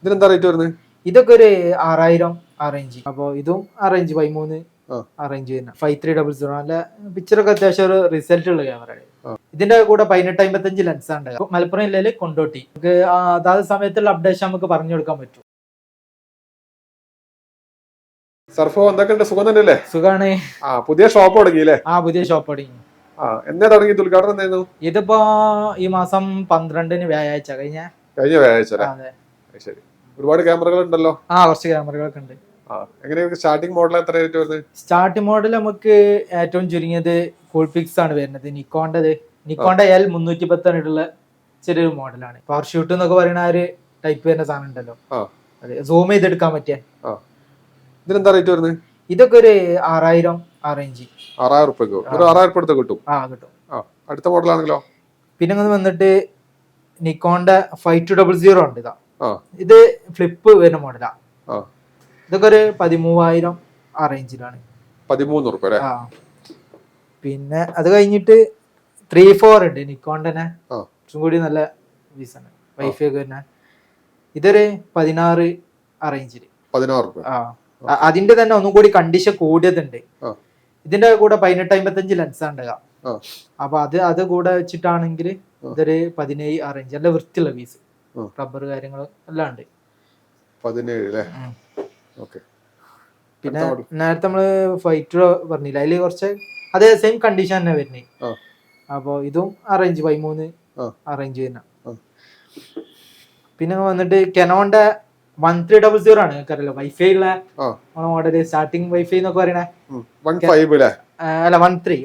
ഇതിനെന്താ റേറ്റ് വരുന്നത്? ഇതൊക്കെ ഒരു 6000 ആ റേഞ്ച്. അപ്പോൾ ഇതും ആ റേഞ്ച് 13 ആ റേഞ്ച് തന്നെ 5300. നല്ല പിക്ചറൊക്കെ അത്യാവശ്യം ഒരു റിസൾട്ട് ഉള്ള ക്യാമറയാണ്. ഇതിന്റെ കൂടെ 1855 ലെൻസ് ഉണ്ട്. മലപ്പുറം ജില്ലയിൽ കൊണ്ടോട്ടി. നമുക്ക് അതാത് സമയത്തുള്ള അപ്ഡേഷൻ നമുക്ക് പറഞ്ഞു കൊടുക്കാൻ പറ്റും. സർഫോ എന്തൊക്കെയുണ്ട്? സുഖം തന്നെയല്ലേ? സുഖാണ്. പുതിയ ഷോപ്പ് തുടങ്ങിയില്ലേ? പുതിയ ഷോപ്പ് തുടങ്ങി. എന്നാ തുടങ്ങി? ഉദ്ഘാടനം എന്തായിരുന്നു? ഇതിപ്പോ ഈ മാസം 12 വ്യാഴാഴ്ച കഴിഞ്ഞ വ്യാഴാഴ്ച. ശരി. ഒരുപാട് ക്യാമറകൾ ഉണ്ടല്ലോ. കുറച്ച് ക്യാമറകളൊക്കെ ഉണ്ട്. എങ്ങനെയാണ് സ്റ്റാർട്ടിംഗ് മോഡൽ? എത്ര റേറ്റ് വരുന്നത്? സ്റ്റാർട്ടിംഗ് മോഡൽ നമുക്ക് ഏറ്റവും ചുരുങ്ങിയത് കൂൾപിക്സ് ആണ് വരുന്നത്. നിക്കോണ്ട L 310 ഉള്ള ചെറിയൊരു മോഡലാണ്. പവർ ഷൂട്ട് എന്നൊക്കെ പറയുന്ന ആ ഒരു ടൈപ്പ് വരുന്ന സാധനം ഉണ്ടല്ലോ. അതെ, സൂം ചെയ്തെടുക്കാൻ പറ്റിയ. ഇതിനെന്താ റേറ്റ് വരുന്നത്? ഇതൊക്കെ ഒരു 6000 ആ റേഞ്ച്. 6000 രൂപ. ഒരു 6000 രൂപ കിട്ടും. കിട്ടും. അടുത്ത മോഡലാണെങ്കിലോ? പിന്നെ വന്നിട്ട് നിക്കോണ്ട 5200 ഉണ്ട്. ഇത് ഫ്ലിപ്പ് വരുന്ന മോഡലാ. ഇതൊക്കെ ഒരു 13000 ആ റേഞ്ചിലാണ്. 13 രൂപ അല്ലേ? പിന്നെ അത് കഴിഞ്ഞിട്ട് 34 ഉണ്ട് നിക്കോണ്ടനെ. കുറച്ചും കൂടി നല്ല പീസാണ്. വൈഫൈ ഒക്കെ വരുന്ന. ഇതൊരു 16 ആ റേഞ്ചില്. 16 രൂപ. അതിന്റെ തന്നെ ഒന്നും കൂടി കണ്ടീഷൻ കൂടിയതുണ്ട്. ഇതിന്റെ കൂടെ 1855 ലെൻസ് ഉണ്ടാകുക. അപ്പൊ അത് കൂടെ വെച്ചിട്ടാണെങ്കിൽ ഇതൊരു 17 ആ റേഞ്ച്. നല്ല വൃത്തിയുള്ള പീസ്. റബ്ബർ കാര്യങ്ങളും എല്ലാം ഉണ്ട്. 17. പിന്നെ നേരത്തെ നമ്മള് ഫൈറ്റർ പറഞ്ഞില്ല, അതില് കുറച്ച് അതേ സെയിം കണ്ടീഷൻ തന്നെ വരുന്നേ. അപ്പൊ ഇതും ആ റേഞ്ച് 13 ആ റേഞ്ച് തന്നെ. പിന്നെ വന്നിട്ട് കെനോന്റെ 1300 ആണ്. നിങ്ങൾക്കറിയാലോ വൈഫൈ ഉള്ള മോഡല്. സ്റ്റാർട്ടിങ് വൈഫൈ എന്നൊക്കെ പറയണേ. അല്ല 1300.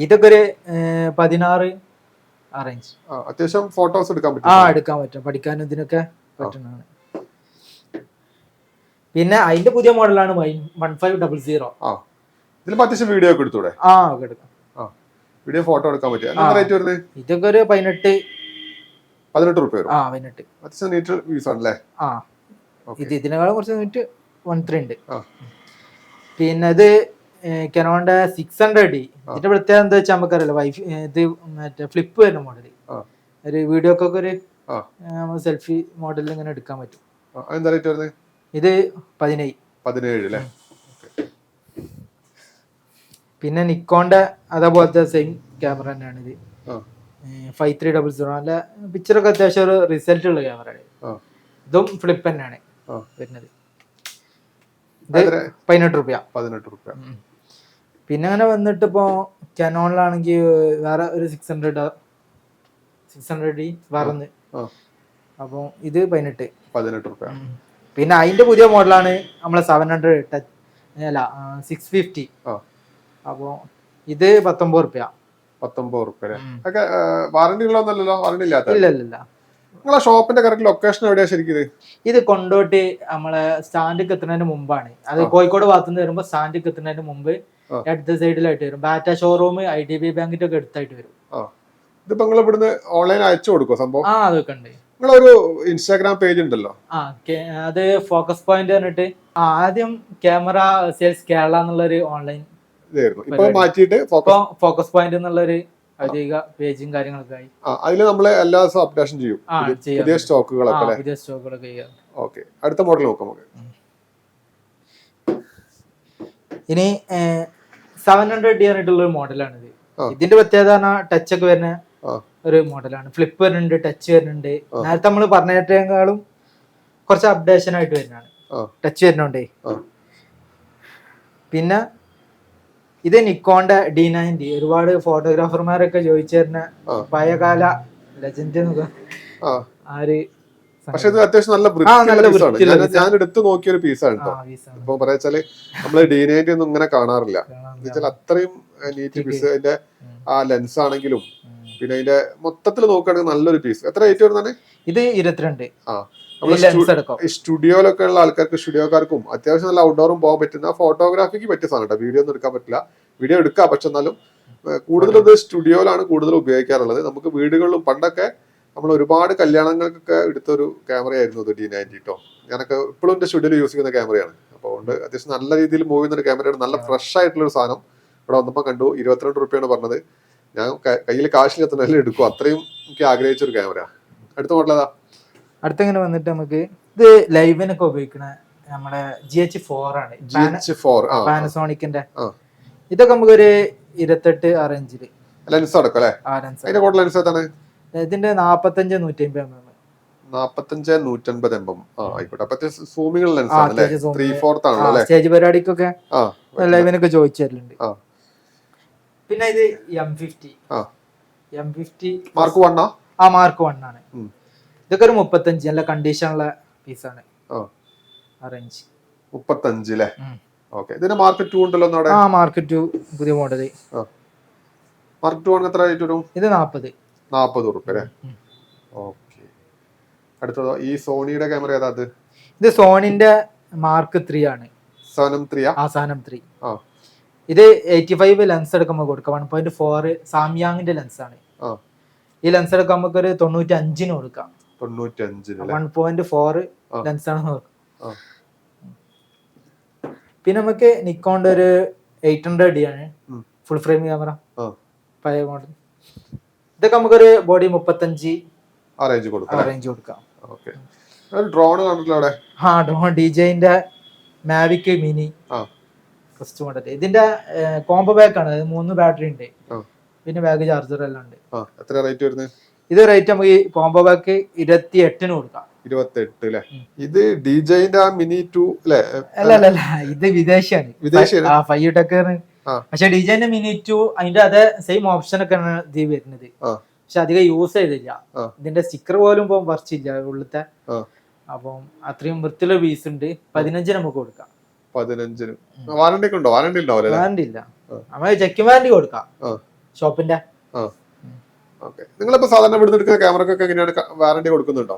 ഇതൊക്കെ ഒരു 16 ആ റേഞ്ച്. അത്യാവശ്യം ഫോട്ടോസ് എടുക്കാൻ പറ്റും. പഠിക്കാനും ഇതിനൊക്കെ പറ്റുന്നതാണ്. പിന്നെ അതിന്റെ പുതിയ മോഡലാണ് 1500. അത്യാവശ്യം വീഡിയോ ഒക്കെ എടുത്തൂടെ? എടുക്കാം. വീഡിയോ ഫോട്ടോ എടുക്കാൻ പറ്റും. ഇതൊക്കെ ഒരു 18 രൂപ. 18. അത്യാവശ്യം നീറ്റ് വ്യൂസ് ആണല്ലേ? ഇതിനേക്കാളും കുറച്ച് നീറ്റ് 13 ഉണ്ട്. പിന്നെ ഇത് കെനോന്റെ 600D. ഇതിന്റെ പ്രത്യേകത എന്താ വെച്ചാൽ നമുക്കറിയാലോ, ഇത് മറ്റേ ഫ്ലിപ്പ് വരുന്ന മോഡല്. ഒരു വീഡിയോക്കൊക്കെ ഒരു സെൽഫി മോഡലിൽ ഇങ്ങനെ എടുക്കാൻ പറ്റും. ഇത് 17. പിന്നെ നിക്കോന്റെ അതേപോലത്തെ സെയിം ക്യാമറ തന്നെയാണ് ഇത്. 5300. നല്ല പിക്ചറൊക്കെ അത്യാവശ്യം ഒരു റിസൾട്ട് ഉള്ള ക്യാമറയാണ്. ഇതും ഫ്ലിപ്പ് തന്നെയാണ് വരുന്നത്. 18 രൂപ. പിന്നെ അങ്ങനെ വന്നിട്ട് ഇപ്പോ കനോണിലാണെങ്കിൽ വേറെ ഒരു 600D വേറെ. അപ്പൊ ഇത് 18 രൂപ. പിന്നെ അതിന്റെ പുതിയ മോഡലാണ് നമ്മളെ 700 ടച്ച്, അല്ല 650. അപ്പൊ ഇത് 19 രൂപ. വാറന്റി ഉള്ളതല്ലോ? വാറന്റി ഇല്ലാത്ത? ഇല്ല. നിങ്ങളെ ഷോപ്പിന്റെ കറക്റ്റ് ലൊക്കേഷൻ എവിടെയാ ശരിക്കും? ഇത് കൊണ്ടോട്ടി നമ്മളെ സ്റ്റാൻഡിൽ എത്തുന്നതിന് മുമ്പാണ്. അത് കോഴിക്കോട് ഭാഗത്തുനിന്ന് വരുമ്പോ സ്റ്റാൻഡിൽ എത്തുന്നതിന് മുമ്പ് അടുത്ത സൈഡിലായിട്ട് വരും. ബാറ്റ ഷോറൂം, IDB ബാങ്കിന്റെ ഒക്കെ അടുത്തായിട്ട് വരും. ഇതിപ്പോ നിങ്ങൾ ഇവിടുന്ന് ഓൺലൈൻ അയച്ചു കൊടുക്കും സംഭവം? അതൊക്കെ ഉണ്ട്. നിങ്ങളൊരു ഇൻസ്റ്റാഗ്രാം പേജ് ഉണ്ടല്ലോ? അത് ഫോക്കസ് പോയിന്റ് പറഞ്ഞിട്ട് ആദ്യം ക്യാമറ സെയിൽസ് കേരള എന്നുള്ളൊരു ഓൺലൈൻ മാറ്റിയിട്ട് ഫോക്കസ് പോയിന്റ് എന്നുള്ളൊരു ഔദ്യോഗിക പേജും കാര്യങ്ങളൊക്കെ ആയി. അതില് നമ്മള് എല്ലാ ദിവസവും അപ്ഡേഷൻ ചെയ്യും. പുതിയ സ്റ്റോക്കുകളൊക്കെ. അടുത്ത മോഡൽ നോക്കാം നമുക്ക്. ഇനി 700D ആയിട്ടുള്ള ഒരു മോഡലാണിത്. ഇതിന്റെ പ്രത്യേകത ടച്ച് ഒക്കെ വരുന്ന ഒരു മോഡലാണ്. ഫ്ലിപ്പ് വരുന്നുണ്ട്, ടച്ച് വരുന്നുണ്ട്. നേരത്തെ നമ്മൾ പറഞ്ഞതിനേക്കാളും കുറച്ച് അപ്ഡേഷൻ ആയിട്ട് വരുന്നതാണ്. ടച്ച് വരുന്നുണ്ടേ. പിന്നെ ഇത് നിക്കോന്റെ D90. ഒരുപാട് ഫോട്ടോഗ്രാഫർമാരൊക്കെ ചോദിച്ചു തരുന്ന പഴയകാല ലെജൻഡ് എന്നൊക്കെ. പക്ഷെ ഇത് അത്യാവശ്യം നല്ല പീസാണ്. ഞാൻ എടുത്തു നോക്കിയ ഒരു പീസാണ് കേട്ടോ. ഇപ്പൊ പറയാച്ചാല് നമ്മള് D90 ഒന്നും ഇങ്ങനെ കാണാറില്ല. അത്രയും നീറ്റ് പീസ്. അതിന്റെ ആ ലെൻസ് ആണെങ്കിലും പിന്നെ അതിന്റെ മൊത്തത്തിൽ നോക്കുകയാണെങ്കിൽ നല്ലൊരു പീസ്. എത്ര റേറ്റ് വരുന്നതാണ്? ഇത് 22. സ്റ്റുഡിയോയിലൊക്കെ ഉള്ള ആൾക്കാർക്ക്, സ്റ്റുഡിയോക്കാർക്കും അത്യാവശ്യം നല്ല ഔട്ട്ഡോറും പോകാൻ പറ്റുന്ന ഫോട്ടോഗ്രാഫിക്ക് പറ്റിയ സാധനം കേട്ടോ. വീഡിയോ ഒന്നും എടുക്കാൻ പറ്റില്ല. വീഡിയോ എടുക്കാം, പക്ഷെ എന്നാലും കൂടുതലും ഇത് സ്റ്റുഡിയോയിലാണ് കൂടുതൽ ഉപയോഗിക്കാറുള്ളത്. നമുക്ക് വീടുകളിലും പണ്ടൊക്കെ നമ്മൾ ഒരുപാട് കല്യാണങ്ങൾക്കൊക്കെ എടുത്തൊരു ക്യാമറയായിരുന്നു ഇത് D90 കേട്ടോ. ഞാനൊക്കെ ഇപ്പോഴും എന്റെ സ്റ്റുഡിയോയിൽ യൂസ് ചെയ്യുന്ന ക്യാമറയാണ്. അപ്പോൾ അത്യാവശ്യം നല്ല രീതിയിൽ മൂവ് ചെയ്യുന്ന ഒരു ക്യാമറയാണ്. നല്ല ഫ്രഷ് ആയിട്ടുള്ള ഒരു സാധനം ഇവിടെ വന്നപ്പോൾ കണ്ടു. 22 രൂപയാണ് പറഞ്ഞത്. ഞാൻ കയ്യിൽ കാശിൽ എത്തണല്ലേ എടുക്കും, അത്രയും എനിക്ക് ആഗ്രഹിച്ച ഒരു ക്യാമറ. അടുത്ത മോഡൽ ഏതാ? അടുത്തങ്ങനെ വന്നിട്ട് നമുക്ക് ഇത് ലൈവിനൊക്കെ ഉപയോഗിക്കണ നമ്മുടെ GH4 ആണ്, പാനസോണിക്കിന്റെ. ഇതൊക്കെ നമുക്കൊരു 28 റേഞ്ചില് ലെൻസ് അടക്കം അല്ലേ? അതിന്റെ കൂടുതൽ ലെൻസ് ഏതാണ്? ഇതിന്റെ 45-150 mm. 45-150 mm. ആയിക്കോട്ടെ. അപ്പൊ സൂമിംഗ് ലെൻസ് ആണ് അല്ലേ? 3/4 ആണല്ലോ അല്ലേ? സ്റ്റേജ് പരിപാടിക്കൊക്കെ ലൈവിനൊക്കെ ചോദിച്ചു തരലുണ്ട്. പിന്നെ ഇത് M50 മാർക്ക് 1 മാർക്ക് 1 ആണ്. ഇതൊക്കെ ഒരു 35 നല്ല കണ്ടീഷനുള്ള പീസാണ്. റേഞ്ച് 35 അല്ലേ? ഓക്കെ. ഇതിന്റെ മാർക്ക് 2 ഉണ്ടല്ലോ അവിടെ? മാർക്ക് 2 പുതിയ മോഡല്. മാർക്ക് 2 ആണ് എത്ര റേറ്റ് വരും? ഇത് 40 രൂപ അല്ലേ? ഓക്കെ. അടുത്തതോ ഈ സോണിയുടെ ക്യാമറ ഏതാ? ഇത് സോണിന്റെ മാർക്ക് 3 ആണ്. സാനം 3. ഇത് 85 ലെൻസ് എടുക്കുമ്പോൾ കൊടുക്കാം. 1.4 സാംയാങ്ങിന്റെ ലെൻസ് ആണ്. ഈ ലെൻസ് എടുക്കാൻ നമുക്ക് ഒരു 95 കൊടുക്കാം. 1.4 ലെൻസ് ആണ്. പിന്നെ നമുക്ക് നിക്കോണിന്റെ ഒരു 800D ആണ് ഫുൾ ഫ്രെയിം ക്യാമറ, പഴയ മോഡൽ. ഇതൊക്കെ നമുക്കൊരു ബോഡി 35 റേഞ്ച് കൊടുക്കാം. ഡ്രോൺ കണ്ടിട്ടില്ല അവിടെ? ഡ്രോൺ DJIന്റെ മാവിക് മിനി ഫസ്റ്റ് മോഡൽ. ഇതിന്റെ കോംബോ ബാക്ക് ആണ്, 3 ബാറ്ററി ഉണ്ട്, പിന്നെ ബാഗ് ചാർജർ എല്ലാം ഉണ്ട്. എത്ര റേറ്റ് വരുന്നത്? ഇത് റേറ്റ് നമുക്ക് ഈ കോംബോ ബാക്ക് 28 കൊടുക്കാം. 28 അല്ലേ? ഇത് DJIന്റെ മിനി 2 അല്ലേ? അല്ല, ഇത് വിദേശിയാണ്. 5 ടെക്കാണ്. പക്ഷെ DJIന്റെ മിനി 2 അതിന്റെ അതേ സെയിം ഓപ്ഷൻ ഒക്കെയാണ് ഇത് വരുന്നത്. പക്ഷെ അധികം യൂസ് ചെയ്തില്ല. ഇതിന്റെ സ്റ്റിക്കർ പോലും ഇപ്പൊ പറിച്ചില്ല ഉള്ളത്തെ. അപ്പം അത്രയും വൃത്തിയുള്ള പീസ് ഉണ്ട്. 15 നമുക്ക് കൊടുക്കാം. 15 വാറണ്ടി ഉണ്ടോ? വാറണ്ടി ഇല്ല. നമ്മൾ ചെക്കിംഗ് വാറണ്ടി കൊടുക്കാം ഷോപ്പിന്റെ. നിങ്ങളിപ്പോ സാധാരണ ഇവിടുന്ന് എടുക്കുന്ന ക്യാമറക്കൊക്കെ എങ്ങനെയാണ് വാറണ്ടി കൊടുക്കുന്നുണ്ടോ?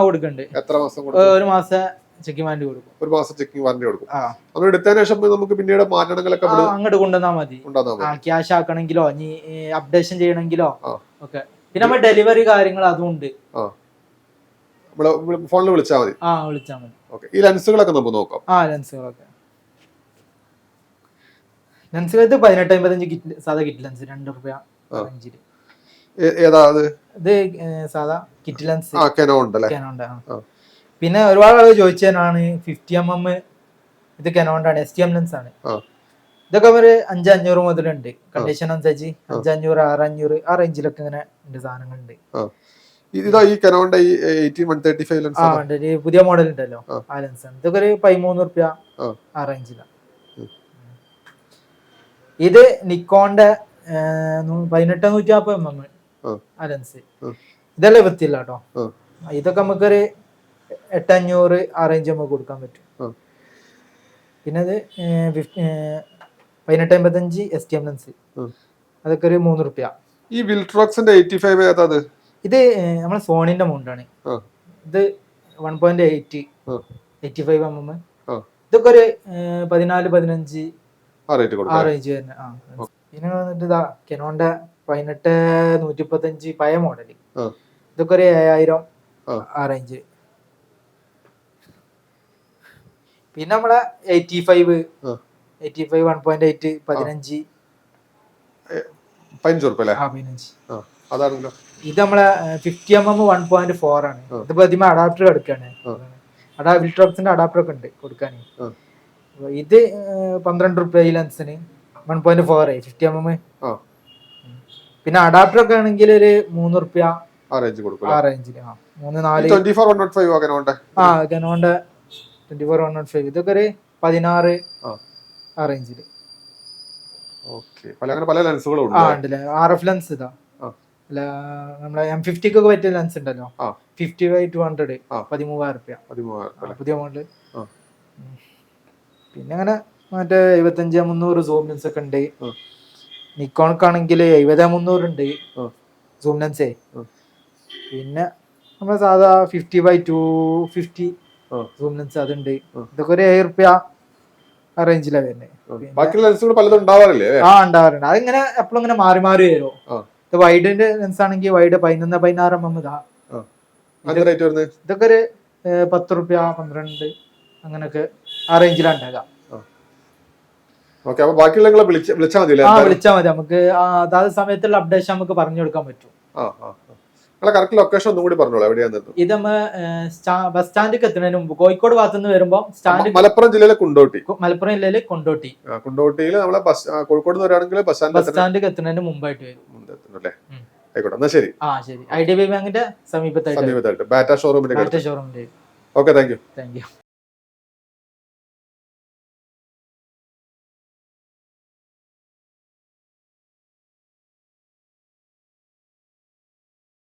കൊടുക്കുന്നുണ്ട്. എത്ര മാസം? 1 മാസം ചെക്കിംഗ് വാറണ്ടി കൊടുക്കും. 1 മാസം ചെക്കിംഗ് വാറണ്ടി കൊടുക്കും. നമ്മൾ എടുത്തതിന് ശേഷം നമുക്ക് പിന്നീട് മാറ്റണമെങ്കിലൊക്കെ അങ്ങോട്ട് കൊണ്ടുവന്നാൽ മതി. ക്യാഷ് ആക്കണമെങ്കിലോ ഇനി അപ്ഡേഷൻ ചെയ്യണമെങ്കിലോ ഒക്കെ. പിന്നെ നമ്മൾ ഡെലിവറി കാര്യങ്ങൾ അതും ഉണ്ട്. ഫോണിൽ വിളിച്ചാൽ മതി. വിളിച്ചാൽ മതി. ഈ ലെൻസുകളൊക്കെ നമുക്ക് നോക്കാം. ലെൻസുകൾ 18-55 കിറ്റ്, സാധാ കിറ്റ് ലെൻസ് 2 രൂപ റേഞ്ചില്. ഏതാ അത്? ഇത് സാധാ കിറ്റ് ലെൻസ് കനോണിന്റെ. പിന്നെ ഒരുപാട് ആളുകൾ ചോദിച്ചതാണ് 50 mm. ഇത് കനോണിന്റെ ആണ്, STM ലെൻസ് ആണ്. ഇതൊക്കെ ഒരു 500-500 മുതലുണ്ട്. കണ്ടീഷൻ അനുസരിച്ച് 500-600 ആ റേഞ്ചിലൊക്കെ ഇങ്ങനെ ഉണ്ട് സാധനങ്ങളുണ്ട്. ഈ കനോണിന്റെ 18-135 ലെൻസ് പുതിയ മോഡൽ ഉണ്ടല്ലോ, ആ ലെൻസ് ആണ്. ഇതൊക്കെ ഒരു 13 രൂപ ആ റേഞ്ചിലാണ്. ഇത് നിക്കോണിന്റെ 18-150 mm ആ ലെൻസ്. ഇതല്ലേ വൃത്തിയില്ല കേട്ടോ. ഇതൊക്കെ നമുക്കൊരു 800 ആ റേഞ്ച് നമുക്ക് കൊടുക്കാൻ പറ്റും. പിന്നെ അത് 18-55 STM ലെൻസ്, അതൊക്കെ ഒരു 3 രൂപ. ഈ വിൽട്രോക്സിന്റെ 85 ഏതാ? ഇത് നമ്മളെ സോണിന്റെ മൗണ്ടാണ്. ഇത് 1.8 85 mm. ഇതൊക്കെ ഒരു 14-15 ആ റേഞ്ച് തന്നെ. പിന്നെ വന്നിട്ട് ഇതാ കെനോന്റെ 18-125 പഴയ മോഡല്. ഇതൊക്കെ ഒരു 7000 ആ റേഞ്ച്. പിന്നെ നമ്മളെ 85 1.8 15 ഇത് നമ്മളെ 50 mm 1.4 ആണ്. ഇതിപ്പോ അതിമ അഡാപ്റ്റർ എടുക്കാണ്. വിൽട്രോക്സിന്റെ അഡാപ്റ്റർ ഒക്കെ ഉണ്ട് കൊടുക്കാൻ. ഇത് 12 രൂപ ഈ ലെൻസിന് 1.4 50 mm. പിന്നെ അഡാപ്റ്റർ ഒക്കെ ആണെങ്കിൽ ഒരു 3 രൂപ ആ റേഞ്ചില്. 3-4 കനോന്റെ 24-105 ഇതൊക്കെ ഒരു 16 ആ റേഞ്ചില്. RF ലെൻസ് ഇതാ നമ്മളെ M50 ഒക്കെ പറ്റിയ ലെൻസ് ഉണ്ടല്ലോ, 50-200 13,000 രൂപ പുതിയ മോഡല്. പിന്നെ അങ്ങനെ മറ്റേ 75-300 സൂം ലെൻസ് ഒക്കെ ഉണ്ട്. നിക്കോണക്കാണെങ്കിൽ 70-300 ഉണ്ട് സൂം ലെൻസേ. പിന്നെ നമ്മളെ സാധാ 50-250 സൂം ലെൻസ് അതുണ്ട്. ഇതൊക്കെ ഒരു 7 രൂപ ആ റേഞ്ചിലാണ് വരുന്നത്. ഉണ്ടാവാറുണ്ട്. അതിങ്ങനെ എപ്പോഴും ഇങ്ങനെ മാറി മാറി വരുമോ. വൈഡിന്റെ ലെൻസ് ആണെങ്കിൽ വൈഡ് 11-16 mm ഇതാ. ഇതൊക്കെ ഒരു 10 രൂപ 12 അങ്ങനൊക്കെ ആ റേഞ്ചിലാണ് ഉണ്ടാകാം. ഓക്കെ, അപ്പൊ ബാക്കിയുള്ള നിങ്ങളെ വിളിച്ചാൽ മതി അല്ലേ? വിളിച്ചാൽ മതി, നമുക്ക് അതാത് സമയത്തുള്ള അപ്ഡേഷൻ നമുക്ക് പറഞ്ഞു കൊടുക്കാൻ പറ്റും. നിങ്ങളെ കറക്റ്റ് ലൊക്കേഷൻ ഒന്നും കൂടി പറഞ്ഞോളൂ, എവിടെയാണ്? ഇത് നമ്മ ബസ് സ്റ്റാൻഡിലേക്ക് എത്തുന്നതിന് മുമ്പ് കോഴിക്കോട് ഭാഗത്തു നിന്ന് വരുമ്പോൾ സ്റ്റാൻഡ്, മലപ്പുറം ജില്ലയിലെ കുണ്ടോട്ടി. മലപ്പുറം ജില്ലയിലെ കൊണ്ടോട്ടി. കുണ്ടോട്ടിയിൽ നമ്മളെ കോഴിക്കോട് നിന്ന് വരികയാണെങ്കിൽ ബസ് സ്റ്റാൻഡിലേക്ക് എത്തുന്നതിന് മുമ്പായിട്ട് വരും. ആയിക്കോട്ടെ, എന്നാ ശരി. ശരി. IDBI ബാങ്കിന്റെ സമീപത്തായിട്ട് ബാറ്റ ഷോറൂമിന്റെ. ഷോറൂമിന്റെ. Okay, thank you. Thank U.